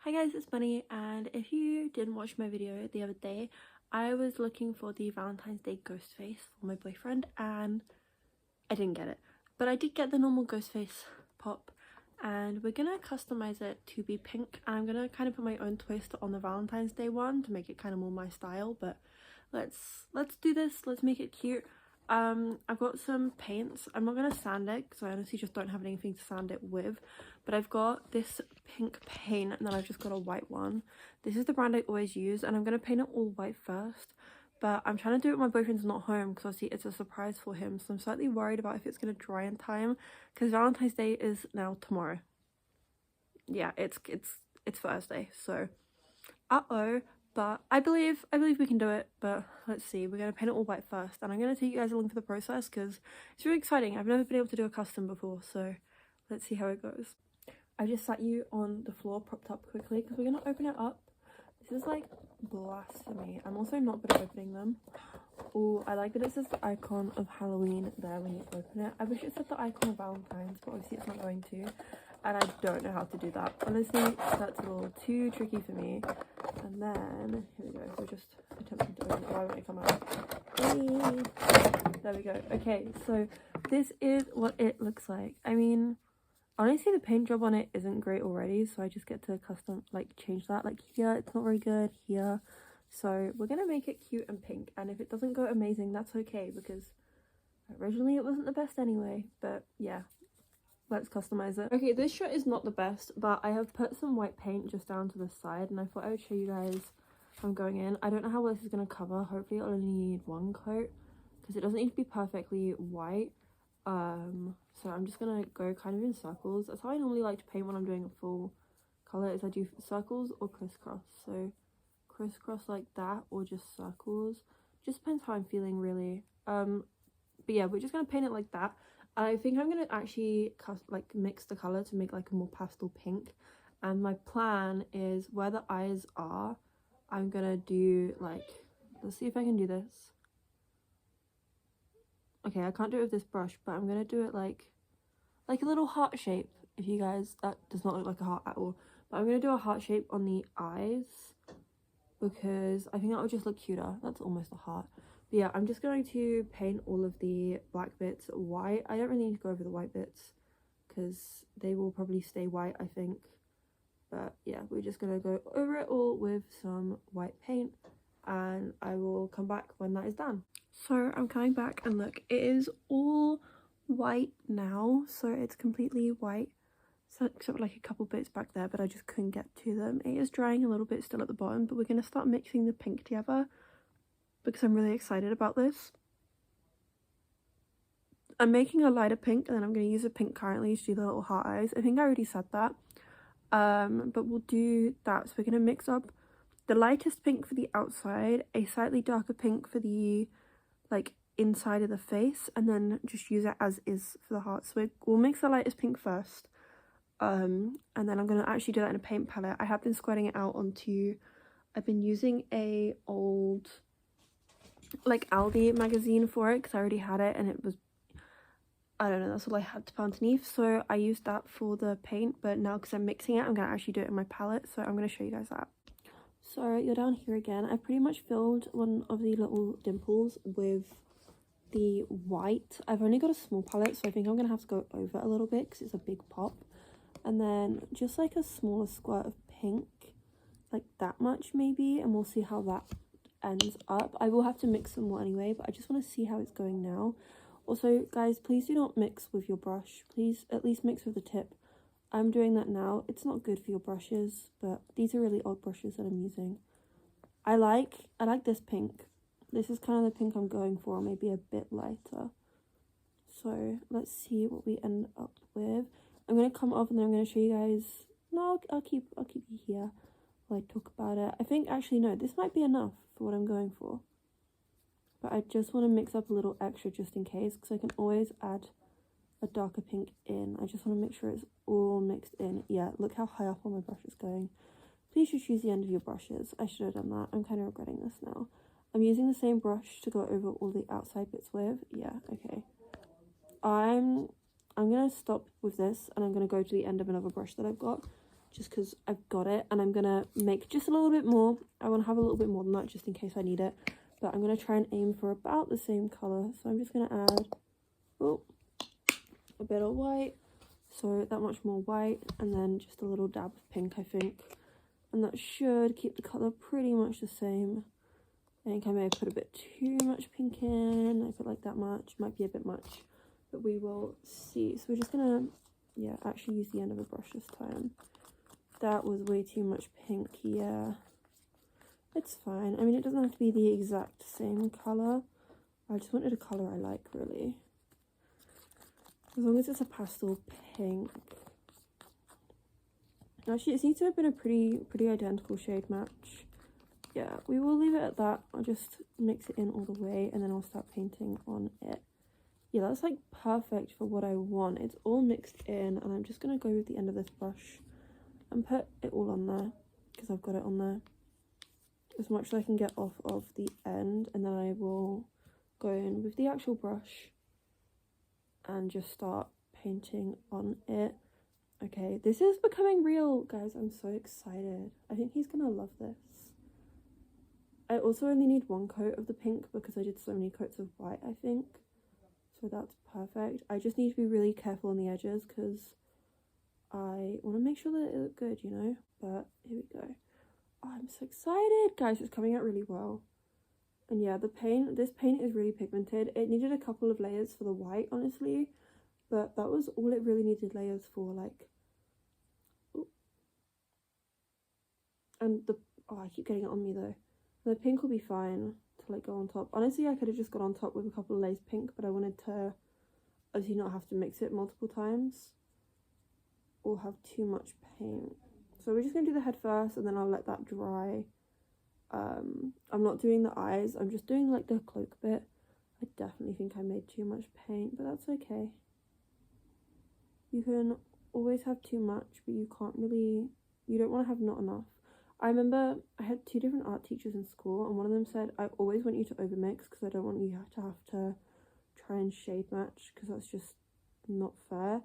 Hi guys, it's Bunny, and if you didn't watch my video the other day, I was looking for the Valentine's Day ghost face for my boyfriend and I didn't get it. But I did get the normal ghost face pop, and we're gonna customize it to be pink, and I'm gonna kind of put my own twist on the Valentine's Day one to make it kind of more my style. But let's do this. Let's make it cute. I've got some paints. I'm not gonna sand it because I honestly just don't have anything to sand it with, but I've got this pink paint and then I've just got a white one. This is the brand I always use, and I'm gonna paint it all white first, but I'm trying to do it when my boyfriend's not home because obviously it's a surprise for him, so I'm slightly worried about if it's gonna dry in time because Valentine's Day is now tomorrow. Yeah, it's Thursday, so but I believe we can do it. But let's see, we're going to paint it all white first, and I'm going to take you guys along for the process because it's really exciting. I've never been able to do a custom before, so let's see how it goes. I just sat you on the floor propped up quickly because we're going to open it up. This is like blasphemy. I'm also not good at opening them. Oh, I like that it says the icon of Halloween there when you open it. I wish it said the icon of Valentine's, but obviously it's not going to, and I don't know how to do that. Honestly, that's a little too tricky for me. And then here we go, we're just attempting to open it. Why won't it come out? There we go. Okay, so this is what it looks like. I mean, honestly, the paint job on it isn't great already, so I just get to change that. Like here it's not very good, here. So we're gonna make it cute and pink, and if it doesn't go amazing, that's okay, because originally it wasn't the best anyway. But yeah, let's customize it. Okay, this shot is not the best, but I have put some white paint just down to the side, and I thought I would show you guys how I'm going in. I don't know how well this is going to cover. Hopefully I'll only need one coat because it doesn't need to be perfectly white. So I'm just gonna go kind of in circles. That's how I normally like to paint when I'm doing a full color, is I do circles or crisscross. So crisscross like that, or just circles, just depends how I'm feeling really. But yeah, we're just gonna paint it like that. I think I'm gonna actually mix the color to make like a more pastel pink, and my plan is where the eyes are, I'm gonna do like, let's see if I can do this. Okay, I can't do it with this brush, but I'm gonna do it like a little heart shape. If you guys, that does not look like a heart at all, but I'm gonna do a heart shape on the eyes because I think that would just look cuter. That's almost a heart. But yeah, I'm just going to paint all of the black bits white. I don't really need to go over the white bits because they will probably stay white, I think. But yeah, we're just gonna go over it all with some white paint, and I will come back when that is done. So I'm coming back, and look, it is all white now, so it's completely white, so except like a couple bits back there, but I just couldn't get to them. It is drying a little bit still at the bottom, but we're going to start mixing the pink together because I'm really excited about this. I'm making a lighter pink, and then I'm going to use a pink currently to do the little heart eyes. I think I already said that, but we'll do that. So we're going to mix up the lightest pink for the outside, a slightly darker pink for the like inside of the face, and then just use it as is for the heart. So we'll mix the lightest pink first, and then I'm going to actually do that in a paint palette. I have been squirting it out onto, I've been using a old like Aldi magazine for it because I already had it, and it was, I don't know, that's all I had to put underneath, so I used that for the paint. But now because I'm mixing it, I'm going to actually do it in my palette, so I'm going to show you guys that. So you're down here again. I've pretty much filled one of the little dimples with the white. I've only got a small palette, so I think I'm going to have to go over a little bit because it's a big pop. And then just like a smaller squirt of pink, like that much maybe, and we'll see how that ends up. I will have to mix some more anyway, but I just want to see how it's going now. Also, guys, please do not mix with your brush. Please at least mix with the tip. I'm doing that now. It's not good for your brushes, but these are really old brushes that I'm using. I like this pink. This is kind of the pink I'm going for, maybe a bit lighter. So let's see what we end up with. I'm going to come off, and then I'm going to show you guys. No, I'll keep you here while I talk about it. I think actually no, this might be enough for what I'm going for. But I just want to mix up a little extra just in case, because I can always add a darker pink in. I just want to make sure it's all mixed in. Yeah, look how high up all my brush is going. Please just use the end of your brushes. I should have done that. I'm kind of regretting this now. I'm using the same brush to go over all the outside bits with. Yeah, okay. I'm gonna stop with this, and I'm gonna go to the end of another brush that I've got just because I've got it, and I'm gonna make just a little bit more. I want to have a little bit more than that just in case I need it, but I'm gonna try and aim for about the same color. So I'm just gonna add a bit of white, so that much more white, and then just a little dab of pink, I think, and that should keep the color pretty much the same. I think I may have put a bit too much pink in. I put like that much, might be a bit much, but we will see. So we're just gonna, yeah, actually use the end of a brush this time. That was way too much pink. Yeah, it's fine. I mean, it doesn't have to be the exact same color. I just wanted a color I like, really. As long as it's a pastel pink. Actually, it seems to have been a pretty identical shade match. Yeah, we will leave it at that. I'll just mix it in all the way, and then I'll start painting on it. Yeah, that's like perfect for what I want. It's all mixed in, and I'm just gonna go with the end of this brush and put it all on there, because I've got it on there, as much as I can get off of the end, and then I will go in with the actual brush and just start painting on it. Okay, this is becoming real, guys. I'm so excited. I think he's gonna love this. I also only need one coat of the pink because I did so many coats of white, I think, so that's perfect. I just need to be really careful on the edges because I want to make sure that it looks good, you know. But here we go. Oh, I'm so excited, guys. It's coming out really well. And yeah, the paint, this paint is really pigmented. It needed a couple of layers for the white, honestly, but that was all it really needed layers for. Like, ooh. And the, oh, I keep getting it on me though. The pink will be fine to like go on top. Honestly, I could have just got on top with a couple of layers pink, but I wanted to obviously not have to mix it multiple times or have too much paint. So we're just gonna do the head first, and then I'll let that dry. I'm not doing the eyes, I'm just doing like the cloak bit. I definitely think I made too much paint, but that's okay. You can always have too much, but you can't really, you don't want to have not enough. I remember I had 2 different art teachers in school, and one of them said, I always want you to overmix because I don't want you to have to try and shade match because that's just not fair.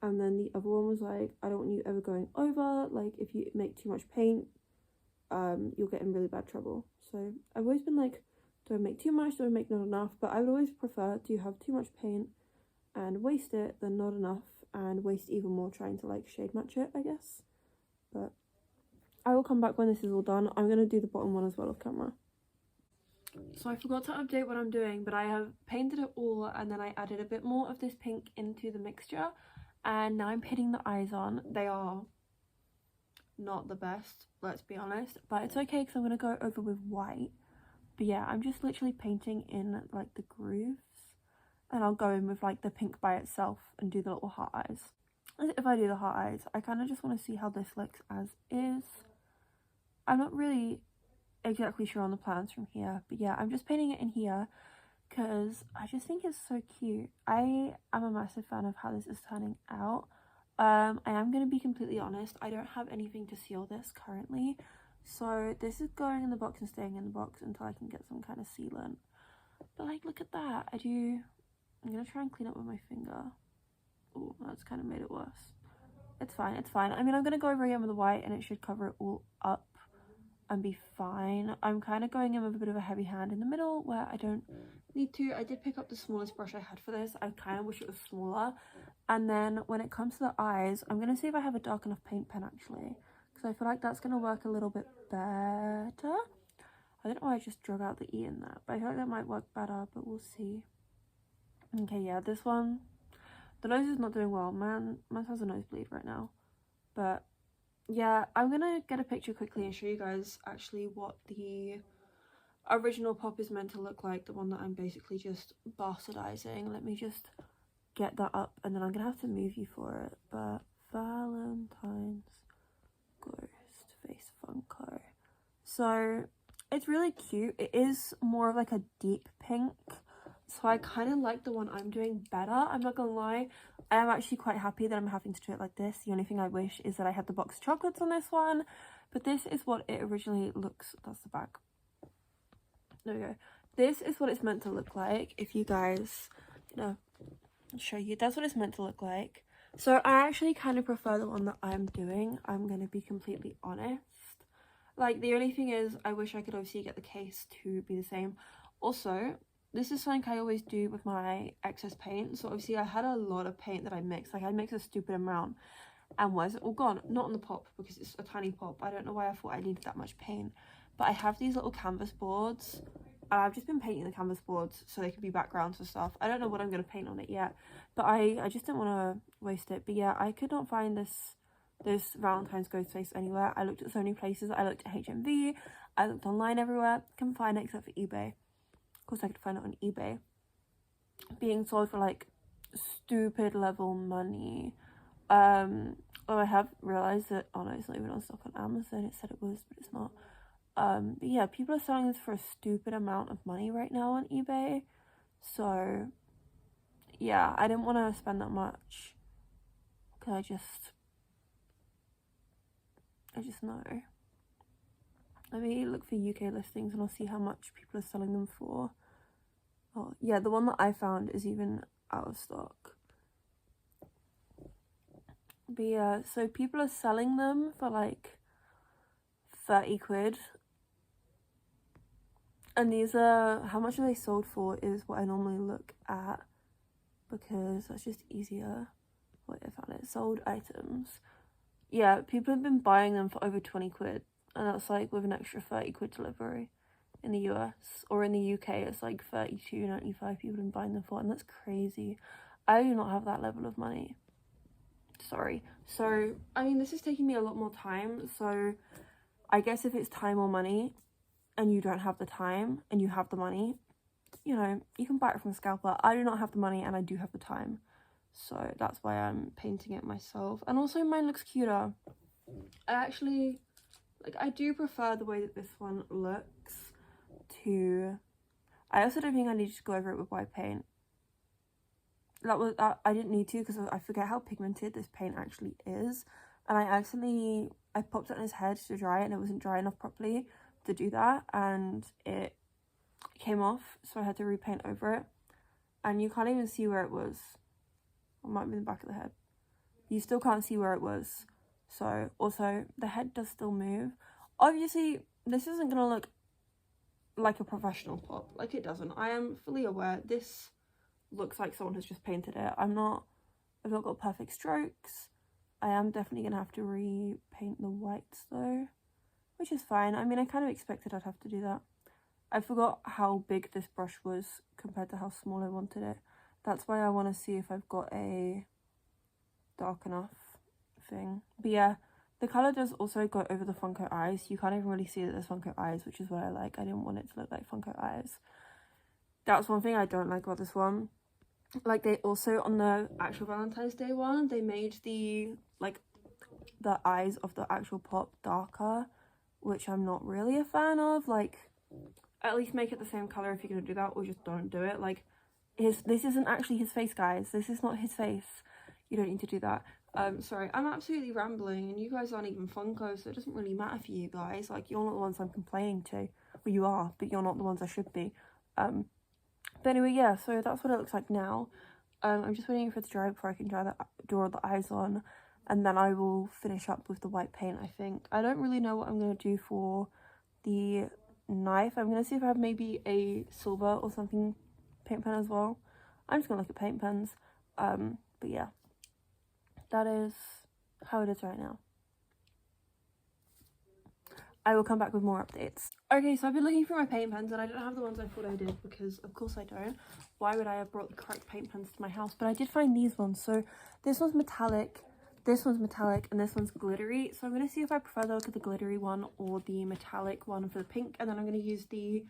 And then the other one was like, I don't want you ever going over, like if you make too much paint, you'll get in really bad trouble. So I've always been like, don't make too much, don't make not enough, but I would always prefer to have too much paint and waste it than not enough and waste even more trying to like shade match it, I guess. But I will come back when this is all done. I'm going to do the bottom one as well off camera. So I forgot to update what I'm doing, but I have painted it all, and then I added a bit more of this pink into the mixture, and now I'm painting the eyes on. They are not the best, let's be honest, but it's okay because I'm going to go over with white. But yeah, I'm just literally painting in like the grooves, and I'll go in with like the pink by itself and do the little heart eyes. If I do the heart eyes, I kind of just want to see how this looks as is. I'm not really exactly sure on the plans from here, but yeah, I'm just painting it in here because I just think it's so cute. I am a massive fan of how this is turning out. I am going to be completely honest, I don't have anything to seal this currently, so this is going in the box and staying in the box until I can get some kind of sealant. But like, look at that. I'm going to try and clean up with my finger. Oh, that's kind of made it worse. It's fine, it's fine. I mean, I'm going to go over again with the white and it should cover it all up and be fine. I'm kind of going in with a bit of a heavy hand in the middle where I don't need to. I did pick up the smallest brush I had for this. I kind of wish it was smaller. And then when it comes to the eyes, I'm going to see if I have a dark enough paint pen actually, because I feel like that's going to work a little bit better. I don't know why I just drug out the E in that, but I feel like that might work better, but we'll see. Okay, yeah, this one, the nose is not doing well. Man has a nosebleed right now. But yeah, I'm gonna get a picture quickly and show you guys actually what the original pop is meant to look like, the one that I'm basically just bastardizing. Let me just get that up, and then I'm gonna have to move you for it. But Valentine's Ghost Face Funko. So it's really cute. It is more of like a deep pink, so I kind of like the one I'm doing better. I'm not gonna lie, I am actually quite happy that I'm having to do it like this. The only thing I wish is that I had the box of chocolates on this one, but this is what it originally looks. That's the back. There we go. This is what it's meant to look like. If you guys, you know, I'll show you, that's what it's meant to look like. So I actually kind of prefer the one that I'm doing. I'm going to be completely honest. Like, the only thing is, I wish I could obviously get the case to be the same. Also, this is something I always do with my excess paint. So obviously I had a lot of paint that I mixed. Like, I mixed a stupid amount. And where's it all gone? Not on the pop, because it's a tiny pop. I don't know why I thought I needed that much paint. But I have these little canvas boards. And I've just been painting the canvas boards so they could be backgrounds for stuff. I don't know what I'm going to paint on it yet. But I just didn't want to waste it. But yeah, I could not find this Valentine's ghost face anywhere. I looked at so many places. I looked at HMV. I looked online everywhere. Couldn't find it except for eBay. Of course I could find it on eBay. Being sold for like stupid level money. Oh, I have realised that, oh no, it's not even on stock on Amazon. It said it was, but it's not. But yeah, people are selling this for a stupid amount of money right now on eBay. So yeah, I didn't want to spend that much. Because I just know. Let me look for UK listings and I'll see how much people are selling them for. Oh yeah, the one that I found is even out of stock. But yeah, so people are selling them for like 30 quid. And these are, how much are they sold for is what I normally look at, because that's just easier. Wait, I found it. Sold items. Yeah, people have been buying them for over 20 quid. And that's like with an extra 30 quid delivery in the US. Or in the UK, it's like 32.95 people have been buying them for. And that's crazy. I do not have that level of money. Sorry. So, I mean, this is taking me a lot more time. So, I guess if it's time or money, and you don't have the time, and you have the money, you know, you can buy it from a scalper. I do not have the money, and I do have the time. So, that's why I'm painting it myself. And also, mine looks cuter. I actually, like, I do prefer the way that this one looks to... I also don't think I need to go over it with white paint. I didn't need to, because I forget how pigmented this paint actually is. And I popped it on his head to dry it, and it wasn't dry enough properly to do that, and it came off, so I had to repaint over it. And you can't even see where it was. It might be in the back of the head. You still can't see where it was. So, also, the head does still move. Obviously, this isn't gonna look like a professional pop. Like, it doesn't. I am fully aware this looks like someone has just painted it. I've not got perfect strokes. I am definitely gonna have to repaint the whites though, which is fine. I mean, I kind of expected I'd have to do that. I forgot how big this brush was compared to how small I wanted it. That's why I want to see if I've got a dark enough thing. But yeah, the colour does also go over the Funko eyes. You can't even really see that there's Funko eyes, which is what I like. I didn't want it to look like Funko eyes. That's one thing I don't like about this one. Like, they also, on the actual Valentine's Day one, they made the eyes of the actual pop darker, which I'm not really a fan of. Like, at least make it the same colour if you're gonna do that, or just don't do it. Like, this isn't actually his face, guys. This is not his face. You don't need to do that. Sorry, I'm absolutely rambling, and you guys aren't even Funko, so it doesn't really matter for you guys. Like, you're not the ones I'm complaining to. Well, you are, but you're not the ones I should be. But anyway, yeah, so that's what it looks like now. I'm just waiting for it to dry before I can draw the eyes on, and then I will finish up with the white paint, I think. I don't really know what I'm going to do for the knife. I'm going to see if I have maybe a silver or something paint pen as well. I'm just going to look at paint pens. But yeah, that is how it is right now. I will come back with more updates. Okay, so I've been looking for my paint pens, and I don't have the ones I thought I did, because of course I don't. Why would I have brought the correct paint pens to my house? But I did find these ones. So this one's metallic, this one's metallic, and this one's glittery. So I'm going to see if I prefer the look of the glittery one or the metallic one for the pink. And then I'm going to use the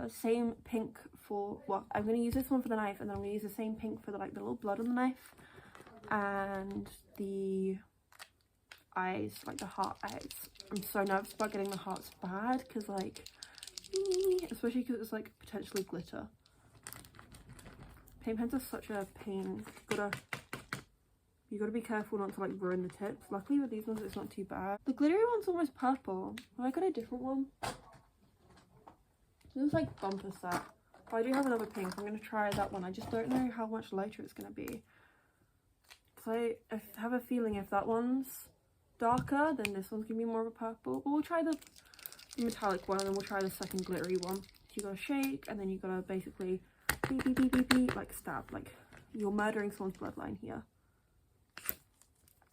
same pink for, well, I'm going to use this one for the knife, and then I'm going to use the same pink for the little blood on the knife. And the eyes, like the heart eyes. I'm so nervous about getting the hearts bad, because like, especially because it's like potentially glitter. Paint pens are such a pain. You gotta be careful not to like ruin the tips. Luckily with these ones it's not too bad. The glittery one's almost purple. Have I got a different one? This is like bumper set. But I do have another pink. I'm gonna try that one. I just don't know how much lighter it's gonna be. because I have a feeling if that one's darker, then this one's gonna be more of a purple. But we'll try the metallic one, and then we'll try the second glittery one. So you gotta shake, and then you gotta basically beep, beep, beep, beep, beep, like stab, like you're murdering someone's bloodline here.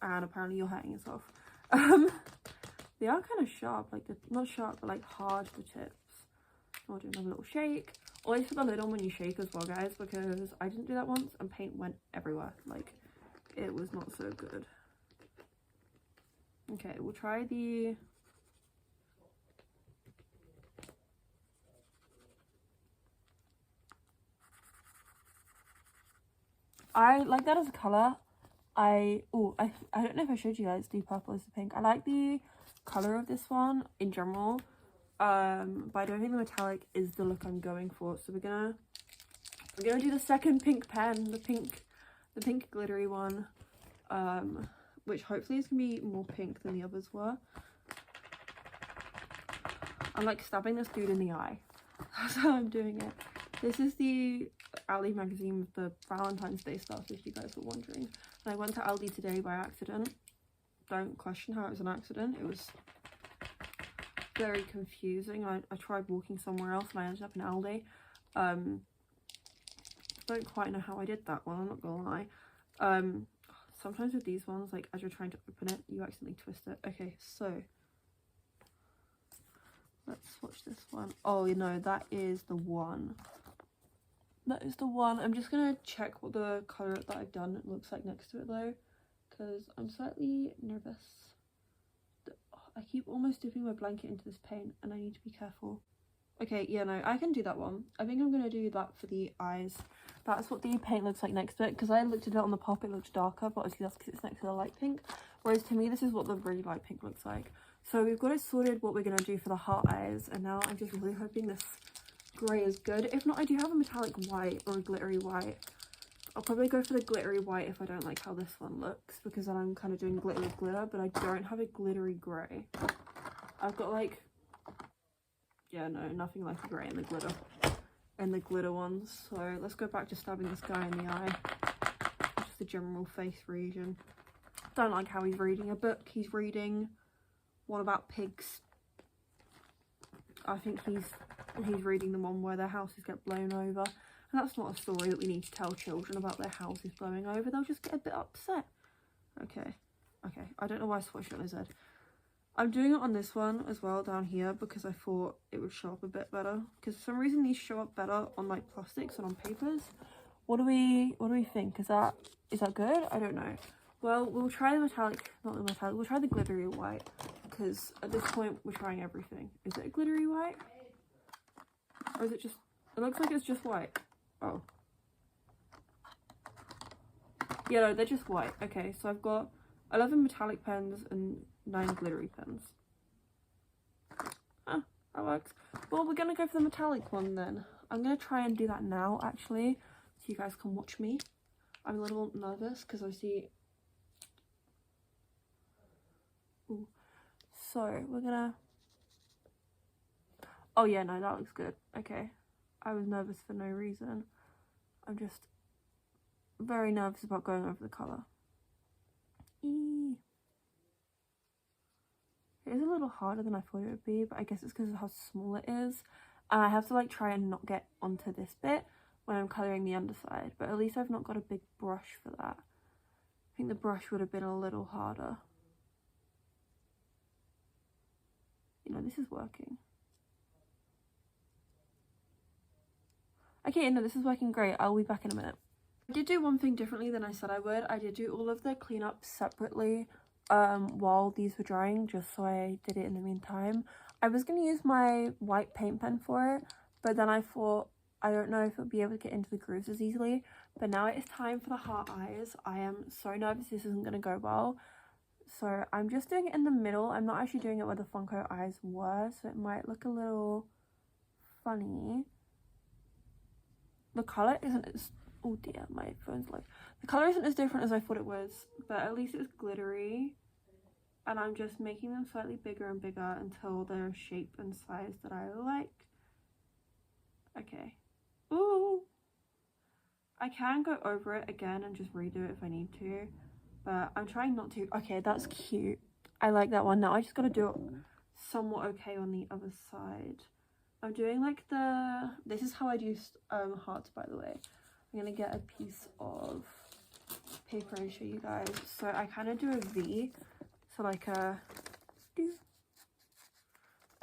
And apparently you're hurting yourself. They are kind of sharp, like not sharp, but like hard, the tips. I'll do another little shake. Always put the lid on when you shake as well, guys, because I didn't do that once and paint went everywhere. Like, it was not so good. Okay, we'll try the... I like that as a colour. I don't know if I showed you guys depop or the pink. I like the colour of this one in general. But I don't think the metallic is the look I'm going for. So we're gonna do the second pink pen, the pink glittery one, which hopefully is gonna be more pink than the others were. I'm like stabbing this dude in the eye. That's how I'm doing it. This is the Aldi magazine with the Valentine's Day stuff, if you guys were wondering. And I went to Aldi today by accident. Don't question how it was an accident. It was very confusing. I tried walking somewhere else and I ended up in Aldi. Don't quite know how I did that one, I'm not gonna lie. Sometimes with these ones, like as you're trying to open it, you accidentally twist it. Okay, so let's swatch this one. Oh, you know, that is the one. That is the one. I'm just gonna check what the colour that I've done looks like next to it though, because I'm slightly nervous. I keep almost dipping my blanket into this paint and I need to be careful. Okay, yeah, no, I can do that one. I think I'm going to do that for the eyes. That's what the paint looks like next to it, because I looked at it on the pop, it looked darker, but obviously that's because it's next to the light pink. Whereas to me, this is what the really light pink looks like. So we've got it sorted what we're going to do for the heart eyes, and now I'm just really hoping this grey is good. If not, I do have a metallic white or a glittery white. I'll probably go for the glittery white if I don't like how this one looks, because then I'm kind of doing glitter with glitter, but I don't have a glittery grey. I've got like, yeah, no, nothing like a grey in the glitter ones. So let's go back to stabbing this guy in the eye. Just the general face region. Don't like how he's reading a book. He's reading one about pigs. I think he's reading the one where their houses get blown over. And that's not a story that we need to tell children about their houses blowing over. They'll just get a bit upset. Okay. I don't know why I swatched it on his head. I'm doing it on this one as well down here because I thought it would show up a bit better. Because for some reason these show up better on like plastics and on papers. What do we think? Is that good? I don't know. Well, we'll try the metallic, not the metallic. We'll try the glittery white because at this point we're trying everything. Is it a glittery white? Or is it just? It looks like it's just white. Oh. Yeah, no, they're just white. Okay, so I've got 11 metallic pens and 9 glittery pens. Ah, that works. Well, we're gonna go for the metallic one then. I'm gonna try and do that now, actually, so you guys can watch me. I'm a little nervous because I see. Ooh. So we're gonna. Oh yeah, no, that looks good. Okay, I was nervous for no reason. I'm just very nervous about going over the colour. It is a little harder than I thought it would be, but I guess it's because of how small it is. And I have to like try and not get onto this bit when I'm colouring the underside, but at least I've not got a big brush for that. I think the brush would have been a little harder. You know, this is working. Okay, no, this is working great. I'll be back in a minute. I did do one thing differently than I said I would. I did do all of the cleanup separately while these were drying, just so I did it in the meantime. I was going to use my white paint pen for it, but then I thought, I don't know if it'll be able to get into the grooves as easily. But now it is time for the heart eyes. I am so nervous this isn't going to go well. So I'm just doing it in the middle. I'm not actually doing it where the Funko eyes were, so it might look a little funny. The colour isn't as... Oh dear, my phone's low. The colour isn't as different as I thought it was, but at least it's glittery. And I'm just making them slightly bigger and bigger until they're a shape and size that I like. Okay. Ooh! I can go over it again and just redo it if I need to. but I'm trying not to. Okay, that's cute. I like that one. Now I just gotta do it somewhat okay on the other side. I'm doing like this is how I do hearts, by the way. I'm gonna get a piece of paper and show you guys. So I kind of do a V, so like a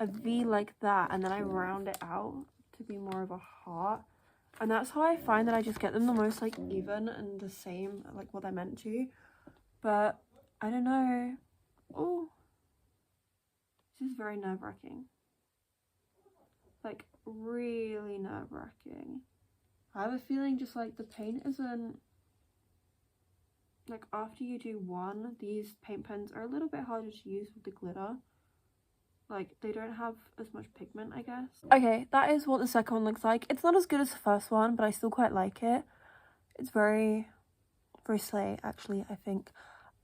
V like that, and then I round it out to be more of a heart. And that's how I find that I just get them the most like even and the same, like what they're meant to. But I don't know. Oh, this is very nerve-wracking. Like really nerve-wracking. I have a feeling just like the paint isn't, like after you do one, these paint pens are a little bit harder to use with the glitter. Like they don't have as much pigment, I guess. Okay, that is what the second one looks like. It's not as good as the first one, but I still quite like it. It's very slay, actually, I think.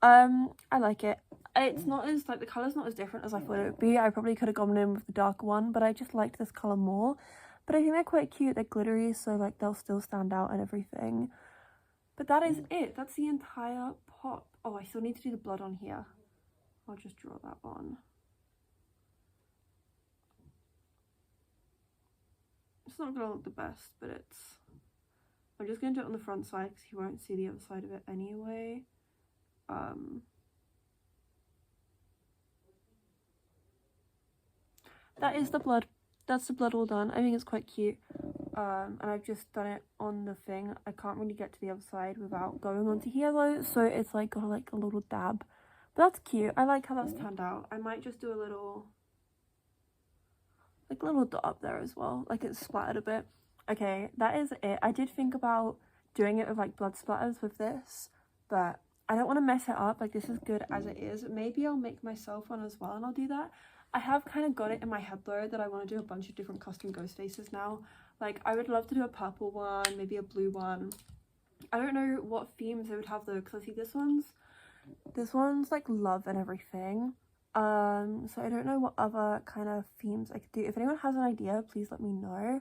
I like it. It's not as, like, the colour's not as different as I thought it would be. I probably could have gone in with the darker one, but I just liked this colour more. But I think they're quite cute. They're glittery, so like they'll still stand out and everything. But that is it. That's the entire pop. Oh, I still need to do the blood on here. I'll just draw that on. It's not gonna look the best, but I'm just gonna do it on the front side because you won't see the other side of it anyway. That is the blood. That's the blood all done. I think it's quite cute. And I've just done it on the thing. I can't really get to the other side without going onto here though, so it's like got like a little dab. But that's cute. I like how that's turned out. I might just do a little dot up there as well, like it's splattered a bit. Okay, that is it. I did think about doing it with like blood splatters with this, but I don't want to mess it up. Like this is good as it is. Maybe I'll make myself one as well and I'll do that. I have kind of got it in my head though that I want to do a bunch of different custom ghost faces now. Like I would love to do a purple one, maybe a blue one. I don't know what themes they would have though, because I see this one's like love and everything. So I don't know what other kind of themes I could do. If anyone has an idea, please let me know.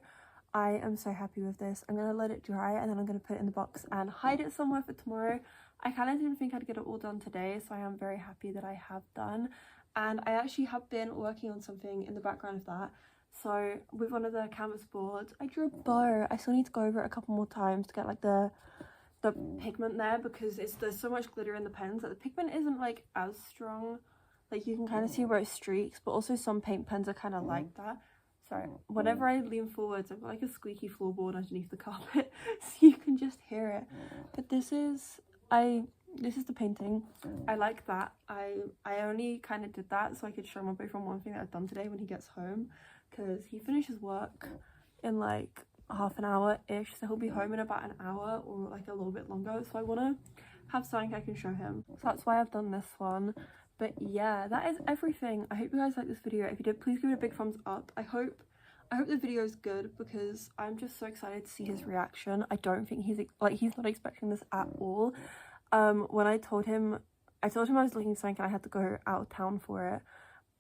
I am so happy with this. I'm gonna let it dry and then I'm gonna put it in the box and hide it somewhere for tomorrow. I kind of didn't think I'd get it all done today, so I am very happy that I have done. And I actually have been working on something in the background of that. So with one of the canvas boards, I drew a bow. I still need to go over it a couple more times to get like the pigment there, because there's so much glitter in the pens that the pigment isn't like as strong. Like you can kind of see where it streaks, but also some paint pens are kind of like that. Sorry, whenever I lean forwards, I've got like a squeaky floorboard underneath the carpet, so you can just hear it. But this is the painting. I like that. I only kind of did that so I could show my boyfriend one thing that I've done today when he gets home, because he finishes work in like half an hour-ish, so he'll be home in about an hour or like a little bit longer, so I want to have something I can show him. So that's why I've done this one. But yeah, that is everything. I hope you guys liked this video. If you did, please give it a big thumbs up. I hope the video is good, because I'm just so excited to see his reaction. I don't think he's not expecting this at all. When I told him I was looking for something and I had to go out of town for it.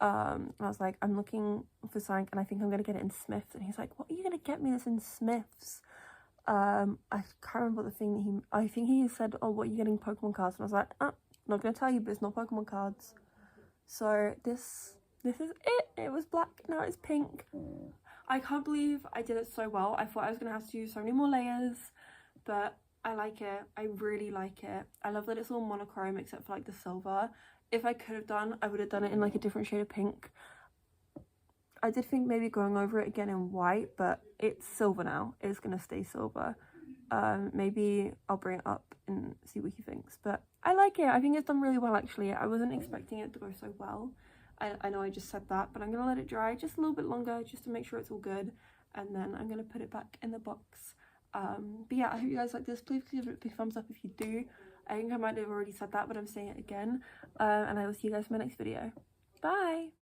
I was like, I'm looking for something and I think I'm gonna get it in Smith's, and he's like, what are you gonna get me this in Smith's? I can't remember the thing that I think he said, oh, what are you getting, Pokemon cards? And I was like, not gonna tell you, but it's not Pokemon cards. So this is it. It was black, now it's pink. I can't believe I did it so well. I thought I was gonna have to do so many more layers, but I like it. I really like it. I love that it's all monochrome except for like the silver. If I could have done, I would have done it in like a different shade of pink. I did think maybe going over it again in white, but it's silver now. It's gonna stay silver. Maybe I'll bring it up and see what he thinks, but I like it. I think it's done really well, actually. I wasn't expecting it to go so well. I know I just said that, but I'm gonna let it dry just a little bit longer just to make sure it's all good, and then I'm gonna put it back in the box. But yeah, I hope you guys like this. Please give it a big thumbs up if you do. I think I might have already said that, but I'm saying it again. And I will see you guys in my next video. Bye!